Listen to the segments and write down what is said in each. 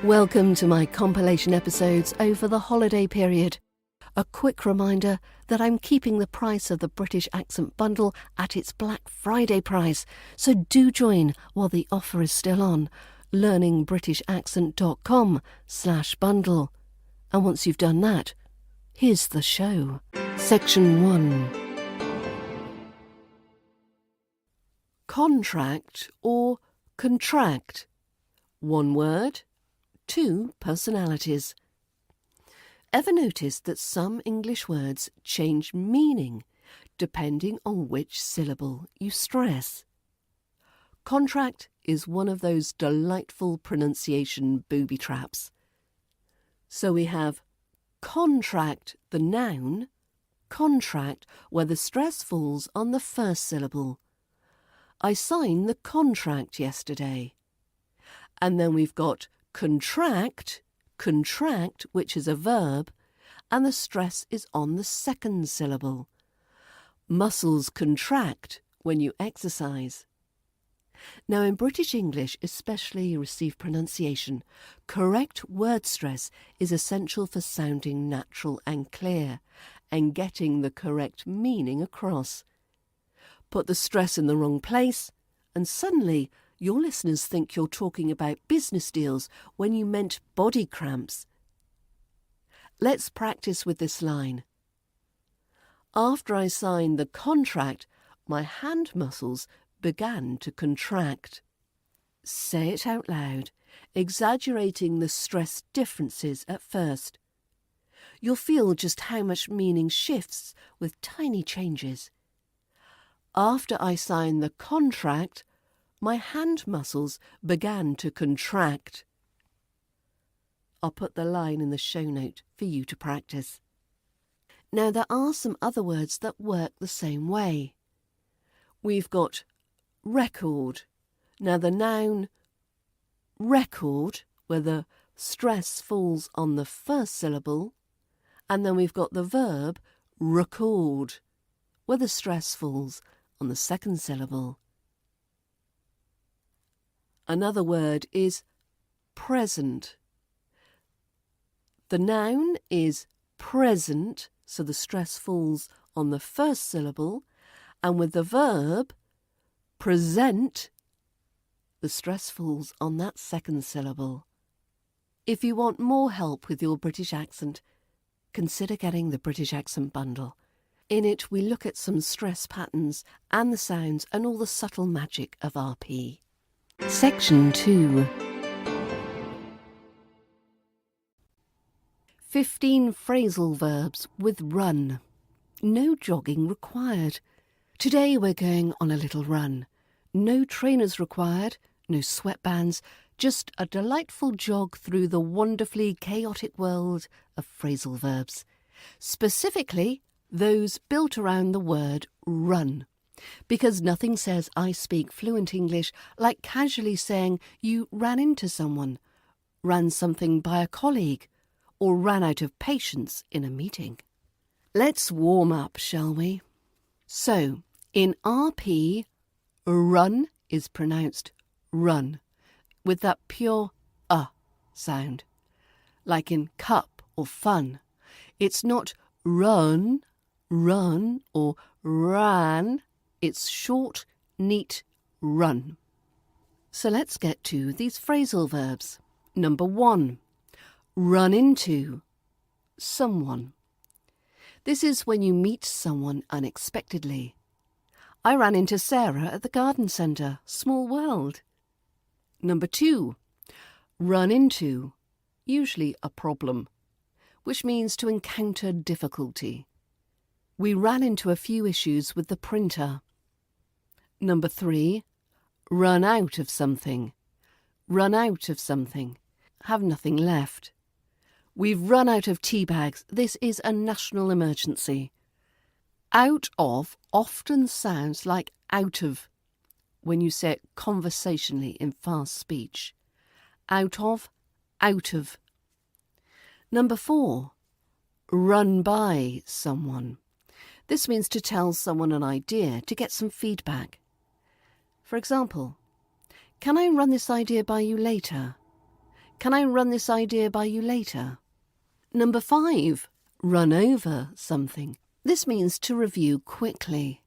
Welcome to my compilation episodes over the holiday period. A quick reminder that I'm keeping the price of the British Accent Bundle at its Black Friday price, so do join while the offer is still on, learningbritishaccent.com/bundle. And once you've done that, here's the show. Section 1. Contract or conTRACT. One word, two personalities. Ever noticed that some English words change meaning depending on which syllable you stress? Contract is one of those delightful pronunciation booby traps. So we have contract, the noun, conTRACT, where the stress falls on the first syllable. I signed the contract yesterday. And then we've got conTRACT, which is a verb, and the stress is on the second syllable. Muscles contract when you exercise. Now in British English, especially received pronunciation, correct word stress is essential for sounding natural and clear and getting the correct meaning across. Put the stress in the wrong place and suddenly your listeners think you're talking about business deals when you meant body cramps. Let's practice with this line. After I signed the contract, my hand muscles began to contract. Say it out loud, exaggerating the stress differences at first. You'll feel just how much meaning shifts with tiny changes. After I signed the contract, my hand muscles began to contract. I'll put the line in the show note for you to practice. Now there are some other words that work the same way. We've got record. Now the noun record, where the stress falls on the first syllable, and then we've got the verb record, where the stress falls on the second syllable. Another word is present. The noun is present, so the stress falls on the first syllable, and with the verb present, the stress falls on that second syllable. If you want more help with your British accent, consider getting the British Accent Bundle. In it, we look at some stress patterns and the sounds and all the subtle magic of RP. Section 2. 15 phrasal verbs with run. No jogging required. Today we're going on a little run. No trainers required, no sweatbands, just a delightful jog through the wonderfully chaotic world of phrasal verbs. Specifically, those built around the word run. Because nothing says I speak fluent English like casually saying you ran into someone, ran something by a colleague, or ran out of patience in a meeting. Let's warm up, shall we? So, in RP, run is pronounced run, with that pure sound. Like in cup or fun. It's not run, or ran. It's short, neat run. So let's get to these phrasal verbs. Number 1, run into someone. This is when you meet someone unexpectedly. I ran into Sarah at the garden centre. Small world. Number 2, run into, usually a problem, which means to encounter difficulty. We ran into a few issues with the printer. Number 3, run out of something. Run out of something. Have nothing left. We've run out of tea bags. This is a national emergency. Out of often sounds like out of when you say it conversationally in fast speech. Out of, out of. Number 4, run by someone. This means to tell someone an idea to get some feedback. For example, can I run this idea by you later? Can I run this idea by you later? Number 5, run over something. This means to review quickly.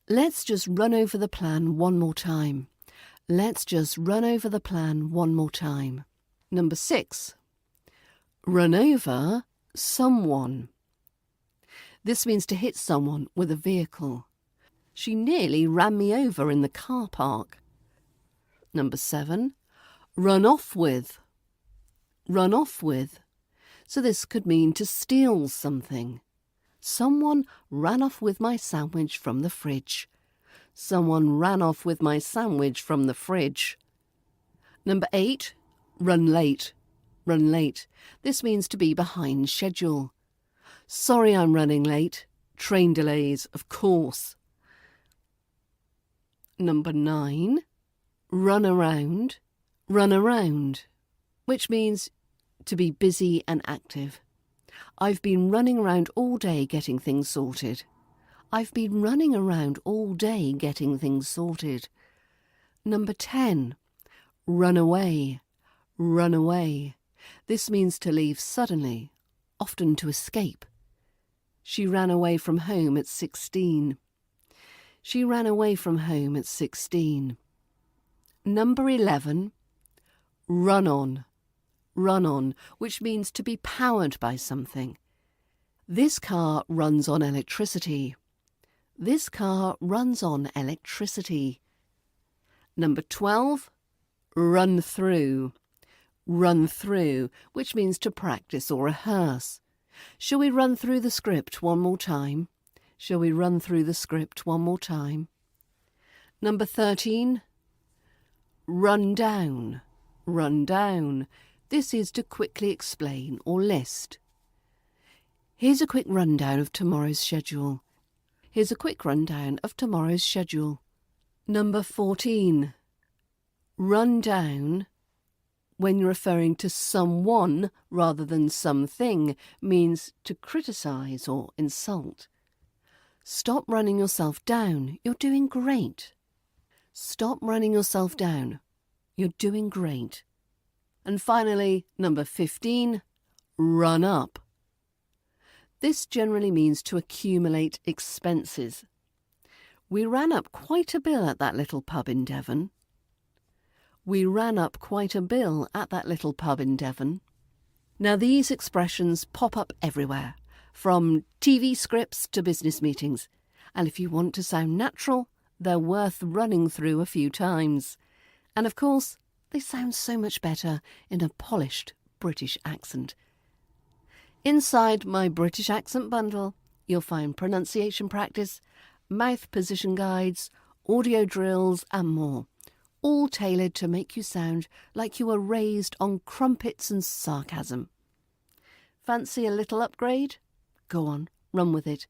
Let's just run over the plan one more time. Let's just run over the plan one more time. Number 6, run over someone. This means to hit someone with a vehicle. She nearly ran me over in the car park. Number 7, run off with. Run off with. So this could mean to steal something. Someone ran off with my sandwich from the fridge. Someone ran off with my sandwich from the fridge. Number 8, run late. Run late. This means to be behind schedule. Sorry I'm running late. Train delays, of course. Number 9, run around. Run around, which means to be busy and active. I've been running around all day getting things sorted. I've been running around all day getting things sorted. Number 10, run away. Run away. This means to leave suddenly, often to escape. She ran away from home at 16. She ran away from home at 16. Number 11, run on. Run on, which means to be powered by something. This car runs on electricity. This car runs on electricity. Number 12, run through. Run through, which means to practice or rehearse. Shall we run through the script one more time? Shall we run through the script one more time? Number 13, run down. Run down. This is to quickly explain or list. Here's a quick rundown of tomorrow's schedule. Here's a quick rundown of tomorrow's schedule. Number 14, run down. When you're referring to someone rather than something, means to criticise or insult. Stop running yourself down. You're doing great. Stop running yourself down. You're doing great. And finally, number 15, run up. This generally means to accumulate expenses. We ran up quite a bill at that little pub in Devon. We ran up quite a bill at that little pub in Devon. Now these expressions pop up everywhere, from TV scripts to business meetings. And if you want to sound natural, they're worth running through a few times. And of course, they sound so much better in a polished British accent. Inside my British accent bundle, you'll find pronunciation practice, mouth position guides, audio drills and more, all tailored to make you sound like you were raised on crumpets and sarcasm. Fancy a little upgrade? Go on, run with it.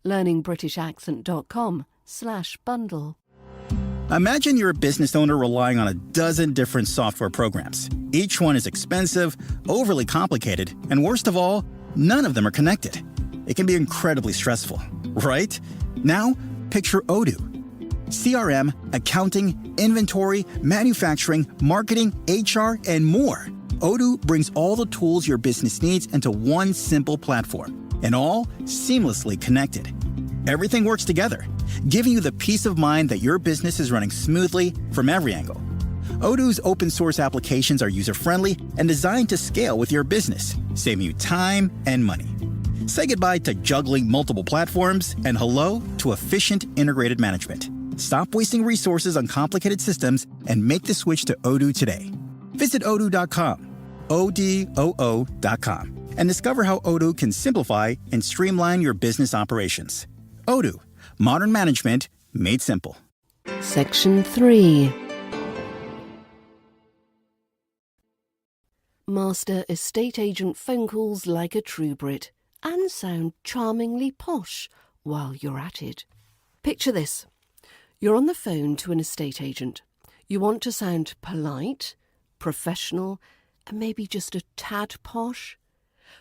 learningbritishaccent.com/bundle. Imagine you're a business owner relying on a dozen different software programs. Each one is expensive, overly complicated, and worst of all, none of them are connected. It can be incredibly stressful, right? Now, picture Odoo. CRM, accounting, inventory, manufacturing, marketing, HR, and more. Odoo brings all the tools your business needs into one simple platform, and all seamlessly connected. Everything works together, giving you the peace of mind that your business is running smoothly from every angle. Odoo's open source applications are user-friendly and designed to scale with your business, saving you time and money. Say goodbye to juggling multiple platforms and hello to efficient integrated management. Stop wasting resources on complicated systems and make the switch to Odoo today. Visit odoo.com, ODOO.com, and discover how Odoo can simplify and streamline your business operations. Odoo, modern management made simple. Section 3. Master estate agent phone calls like a true Brit and sound charmingly posh while you're at it. Picture this. You're on the phone to an estate agent. You want to sound polite, professional, and maybe just a tad posh.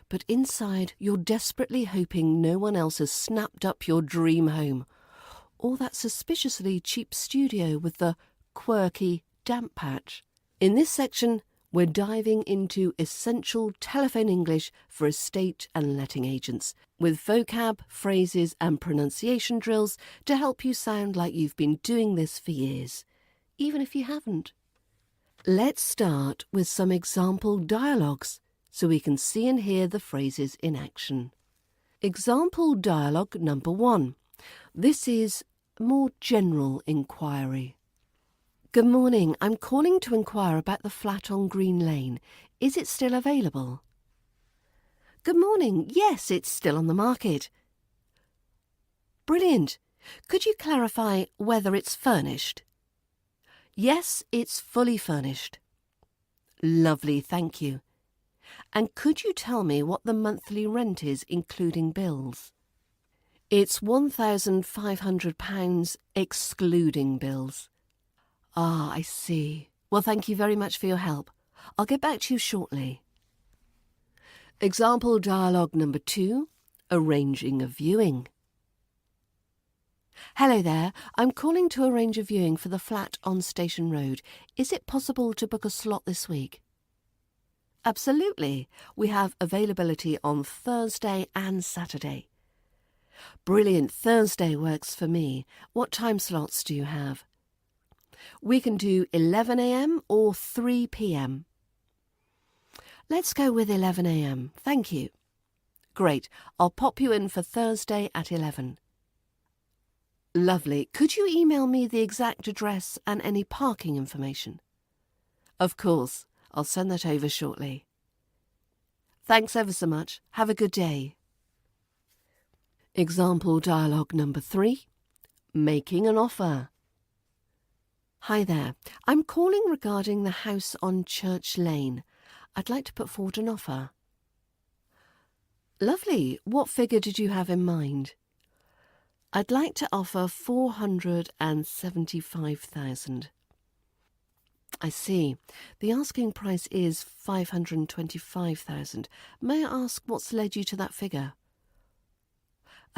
But inside, you're desperately hoping no one else has snapped up your dream home, or that suspiciously cheap studio with the quirky damp patch. In this section, We're diving into essential telephone English for estate and letting agents, with vocab, phrases and pronunciation drills to help you sound like you've been doing this for years, even if you haven't. Let's start with some example dialogues so we can see and hear the phrases in action. Example dialogue number 1. This is more general inquiry. Good morning. I'm calling to inquire about the flat on Green Lane. Is it still available? Good morning. Yes, it's still on the market. Brilliant. Could you clarify whether it's furnished? Yes, it's fully furnished. Lovely, thank you. And could you tell me what the monthly rent is, including bills? It's £1,500 excluding bills. Ah, I see. Well, thank you very much for your help. I'll get back to you shortly. Example dialogue number 2, arranging a viewing. Hello there. I'm calling to arrange a viewing for the flat on Station Road. Is it possible to book a slot this week? Absolutely. We have availability on Thursday and Saturday. Brilliant. Thursday works for me. What time slots do you have? We can do 11 a.m. or 3 p.m. Let's go with 11 a.m. Thank you. Great. I'll pop you in for Thursday at 11. Lovely. Could you email me the exact address and any parking information? Of course. I'll send that over shortly. Thanks ever so much. Have a good day. Example dialogue number 3. Making an offer. Hi there. I'm calling regarding the house on Church Lane. I'd like to put forward an offer. Lovely. What figure did you have in mind? I'd like to offer 475,000. I see. The asking price is 525,000. May I ask what's led you to that figure?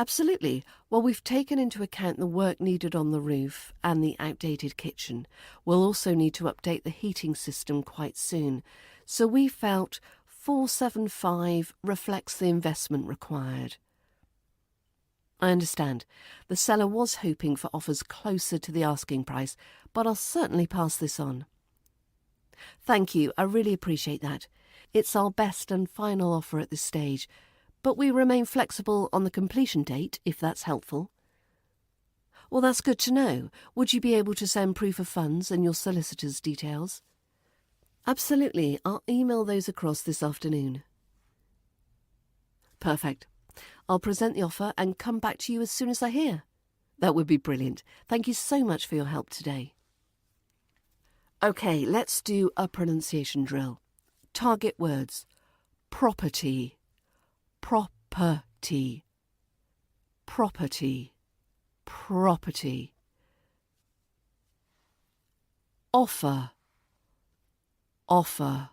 Absolutely. Well, we've taken into account the work needed on the roof and the outdated kitchen. We'll also need to update the heating system quite soon. So we felt 475 reflects the investment required. I understand. The seller was hoping for offers closer to the asking price, but I'll certainly pass this on. Thank you. I really appreciate that. It's our best and final offer at this stage, but we remain flexible on the completion date, if that's helpful. Well, that's good to know. Would you be able to send proof of funds and your solicitor's details? Absolutely. I'll email those across this afternoon. Perfect. I'll present the offer and come back to you as soon as I hear. That would be brilliant. Thank you so much for your help today. Okay, let's do a pronunciation drill. Target words. Property. Property. Property. Property. Offer. Offer.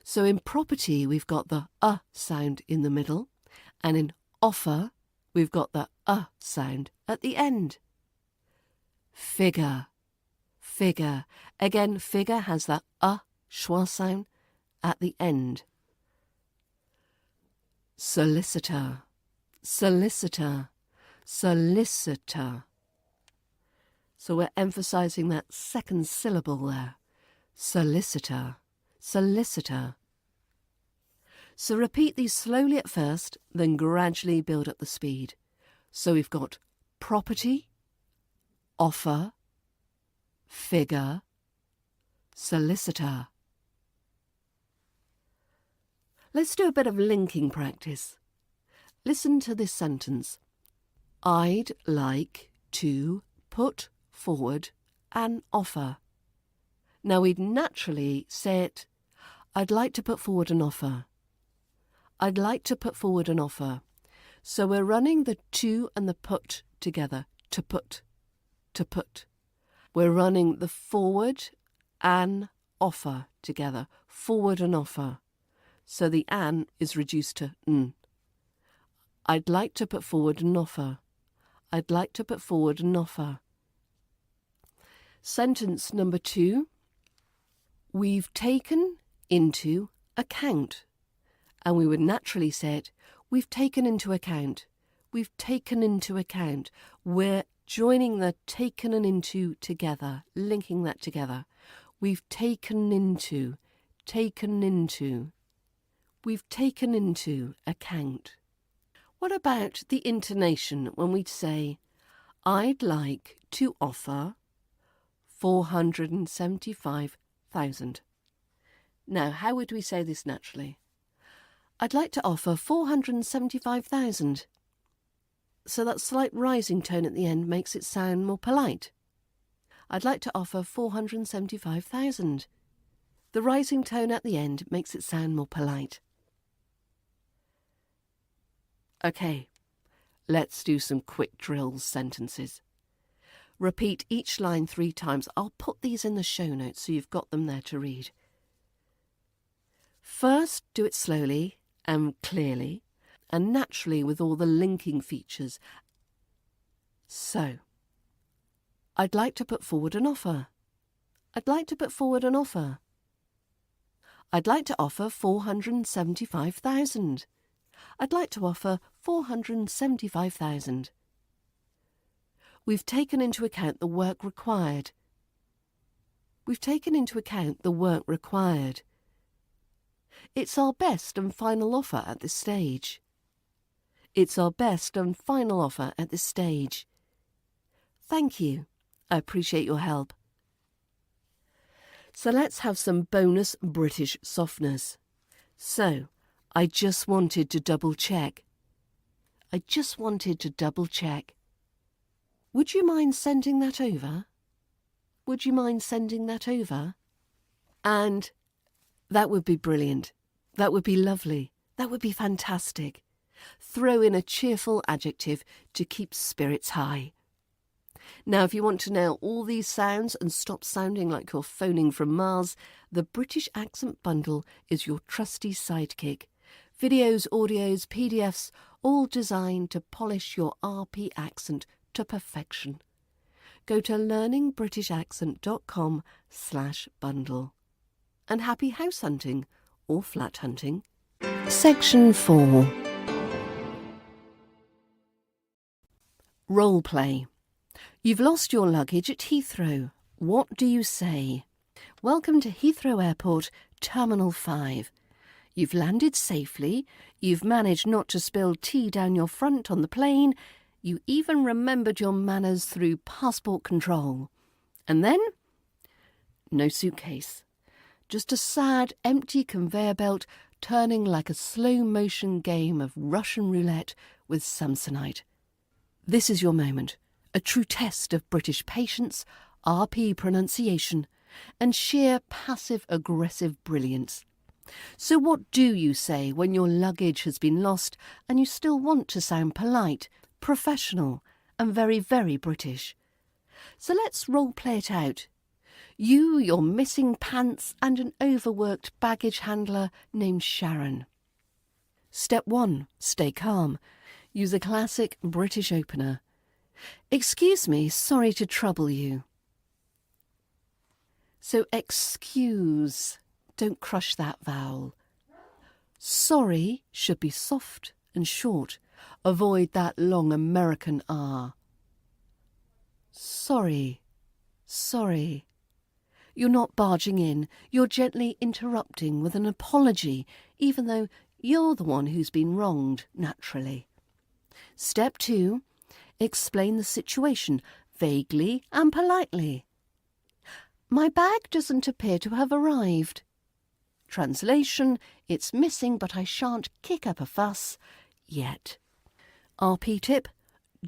So in property, we've got the sound in the middle, and in offer, we've got the sound at the end. Figure. Figure. Again, figure has that schwa sound at the end. Solicitor. Solicitor. Solicitor. So we're emphasizing that second syllable there. Solicitor. Solicitor. So repeat these slowly at first, then gradually build up the speed. So we've got property, offer, figure, solicitor. Let's do a bit of linking practice. Listen to this sentence. I'd like to put forward an offer. Now we'd naturally say it, I'd like to put forward an offer. I'd like to put forward an offer. So we're running the to and the put together. To put. To put. We're running the forward an offer together. Forward an offer. So the an is reduced to n. I'd like to put forward an offer. I'd like to put forward an offer. Sentence number 2. We've taken into account. And we would naturally say it, we've taken into account. We've taken into account. We're joining the taken and into together, linking that together. We've taken into. We've taken into account. What about the intonation when we say, I'd like to offer 475,000. Now, how would we say this naturally? I'd like to offer 475,000. So that slight rising tone at the end makes it sound more polite. I'd like to offer 475,000. The rising tone at the end makes it sound more polite. Okay, let's do some quick drills sentences. Repeat each line 3 times. I'll put these in the show notes so you've got them there to read. First, do it slowly and clearly and naturally with all the linking features. So, I'd like to put forward an offer. I'd like to put forward an offer. I'd like to offer 475,000. I'd like to offer 475,000. We've taken into account the work required. We've taken into account the work required. It's our best and final offer at this stage. It's our best and final offer at this stage. Thank you. I appreciate your help. So let's have some bonus British softness. So, I just wanted to double check. I just wanted to double check. Would you mind sending that over? Would you mind sending that over? And that would be brilliant. That would be lovely. That would be fantastic. Throw in a cheerful adjective to keep spirits high. Now, if you want to nail all these sounds and stop sounding like you're phoning from Mars, the British Accent Bundle is your trusty sidekick. Videos, audios, PDFs, all designed to polish your RP accent to perfection. Go to learningbritishaccent.com/bundle. And happy house hunting or flat hunting. Section 4. Role play. You've lost your luggage at Heathrow. What do you say? Welcome to Heathrow Airport, Terminal 5. You've landed safely. You've managed not to spill tea down your front on the plane. You even remembered your manners through passport control. And then? No suitcase. Just a sad, empty conveyor belt turning like a slow-motion game of Russian roulette with Samsonite. This is your moment. A true test of British patience, RP pronunciation, and sheer passive-aggressive brilliance. So what do you say when your luggage has been lost and you still want to sound polite, professional, and very, very British? So let's role-play it out. You, your missing pants, and an overworked baggage handler named Sharon. Step 1. Stay calm. Use a classic British opener. Excuse me, sorry to trouble you. So excuse, don't crush that vowel. Sorry should be soft and short. Avoid that long American R. Sorry, sorry. You're not barging in, you're gently interrupting with an apology, even though you're the one who's been wronged, naturally. Step 2. Explain the situation, vaguely and politely. My bag doesn't appear to have arrived. Translation, it's missing, but I shan't kick up a fuss yet. RP tip,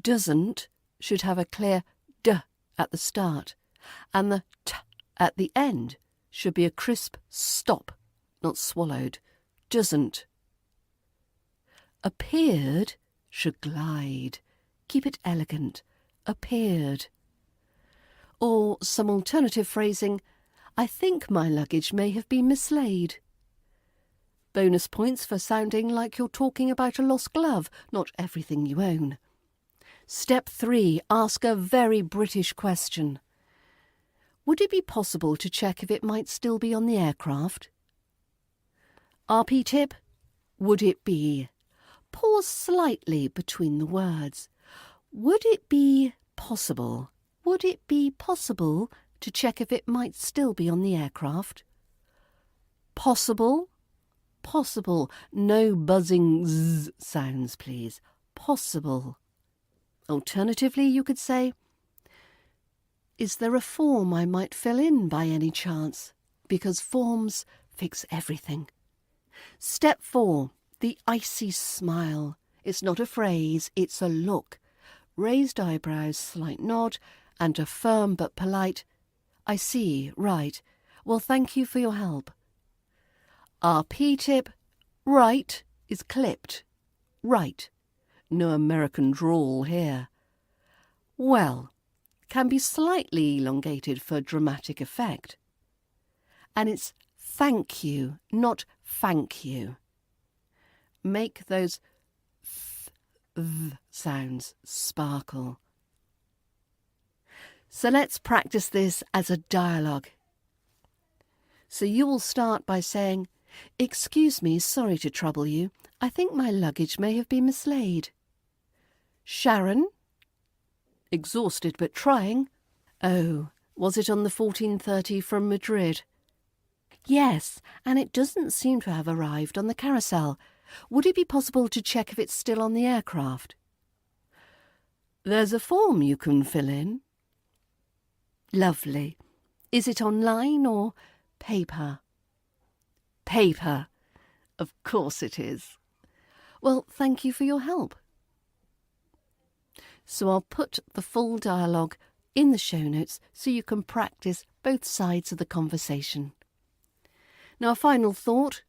doesn't should have a clear D at the start, and the T at the end should be a crisp stop, not swallowed. Doesn't. Appeared should glide. Keep it elegant. Appeared. Or some alternative phrasing, I think my luggage may have been mislaid. Bonus points for sounding like you're talking about a lost glove, not everything you own. Step 3. Ask a very British question. Would it be possible to check if it might still be on the aircraft? RP tip, would it be? Pause slightly between the words. Would it be possible? Would it be possible to check if it might still be on the aircraft? Possible? Possible. No buzzing z sounds, please. Possible. Alternatively, you could say, is there a form I might fill in by any chance? Because forms fix everything. Step 4, the icy smile. It's not a phrase, it's a look. Raised eyebrows, slight nod, and a firm but polite, I see, right. Well, thank you for your help. RP tip, right is clipped. Right. No American drawl here. Well can be slightly elongated for dramatic effect. And it's thank you, not thank you. Make those th sounds sparkle. So let's practice this as a dialogue. So you will start by saying, excuse me, sorry to trouble you. I think my luggage may have been mislaid. Sharon? Exhausted but trying. Oh, was it on the 14:30 from Madrid? Yes, and it doesn't seem to have arrived on the carousel. Would it be possible to check if it's still on the aircraft? There's a form you can fill in. Lovely. Is it online or paper? Paper. Of course it is. Well, thank you for your help. So I'll put the full dialogue in the show notes so you can practice both sides of the conversation. Now, a final thought.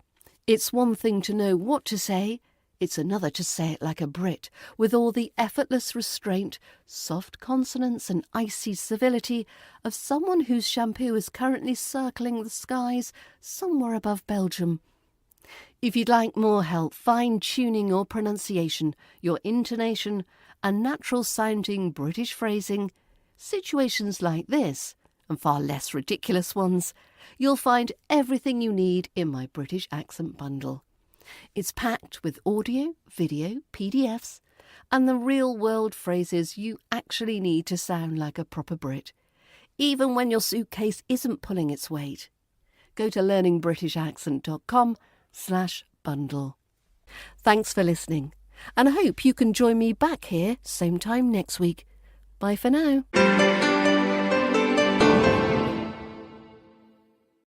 It's one thing to know what to say, it's another to say it like a Brit, with all the effortless restraint, soft consonants and icy civility of someone whose shampoo is currently circling the skies somewhere above Belgium. If you'd like more help fine-tuning your pronunciation, your intonation, and natural-sounding British phrasing, situations like this, and far less ridiculous ones, you'll find everything you need in my British Accent Bundle. It's packed with audio, video, PDFs, and the real-world phrases you actually need to sound like a proper Brit, even when your suitcase isn't pulling its weight. Go to learningbritishaccent.com/bundle. Thanks for listening, and I hope you can join me back here same time next week. Bye for now.